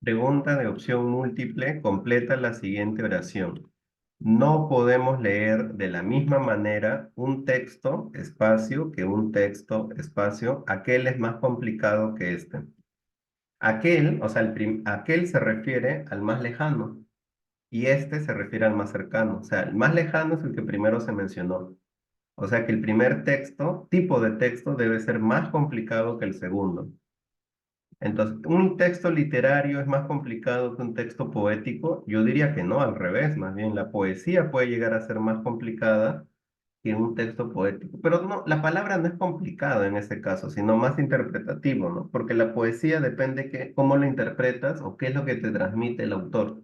Pregunta de opción múltiple, completa la siguiente oración. No podemos leer de la misma manera un texto, espacio, que un texto, espacio. Aquel es más complicado que este. Aquel, o sea, aquel se refiere al más lejano y este se refiere al más cercano. O sea, el más lejano es el que primero se mencionó. O sea que el primer texto, tipo de texto, debe ser más complicado que el segundo. Entonces, ¿un texto literario es más complicado que un texto poético? Yo diría que no, al revés, más bien la poesía puede llegar a ser más complicada que un texto poético. Pero no, la palabra no es complicada en ese caso, sino más interpretativo, ¿no? Porque la poesía depende que, cómo lo interpretas o qué es lo que te transmite el autor.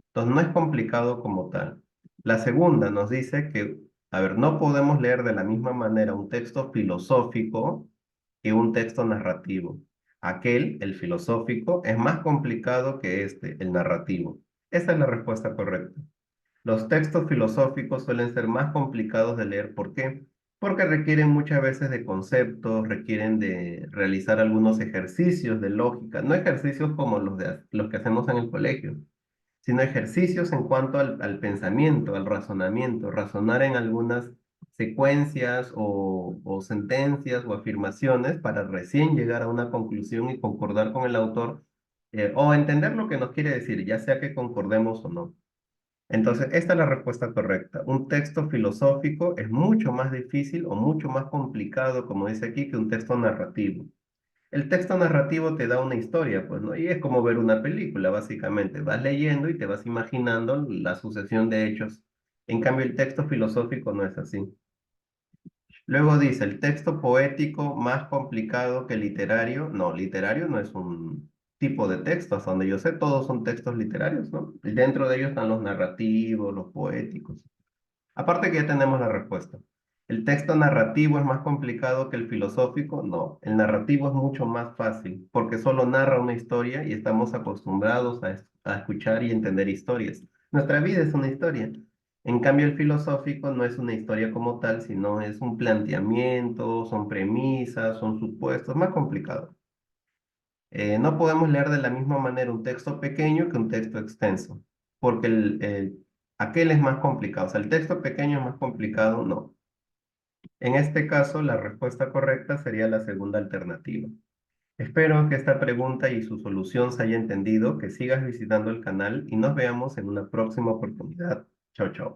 Entonces, no es complicado como tal. La segunda nos dice que, a ver, no podemos leer de la misma manera un texto filosófico que un texto narrativo. Aquel, el filosófico, es más complicado que este, el narrativo. Esa es la respuesta correcta. Los textos filosóficos suelen ser más complicados de leer. ¿Por qué? Porque requieren muchas veces de conceptos, requieren de realizar algunos ejercicios de lógica, no ejercicios como los que hacemos en el colegio, sino ejercicios en cuanto al pensamiento, al razonamiento, razonar en algunas secuencias o sentencias o afirmaciones para recién llegar a una conclusión y concordar con el autor, o entender lo que nos quiere decir, ya sea que concordemos o no. Entonces, esta es la respuesta correcta. Un texto filosófico es mucho más difícil o mucho más complicado, como dice aquí, que un texto narrativo. El texto narrativo te da una historia, pues, ¿no? Y es como ver una película, básicamente. Vas leyendo y te vas imaginando la sucesión de hechos. En cambio, el texto filosófico no es así. Luego dice, el texto poético más complicado que literario. No, literario no es un tipo de texto, hasta donde yo sé, todos son textos literarios, ¿no? Y dentro de ellos están los narrativos, los poéticos. Aparte que ya tenemos la respuesta. ¿El texto narrativo es más complicado que el filosófico? No, el narrativo es mucho más fácil porque solo narra una historia y estamos acostumbrados a escuchar y entender historias. Nuestra vida es una historia. En cambio, el filosófico no es una historia como tal, sino es un planteamiento, son premisas, son supuestos, más complicado. No podemos leer de la misma manera un texto pequeño que un texto extenso, porque aquel es más complicado. O sea, el texto pequeño es más complicado, no. En este caso, la respuesta correcta sería la segunda alternativa. Espero que esta pregunta y su solución se haya entendido, que sigas visitando el canal y nos veamos en una próxima oportunidad. Chao, chao.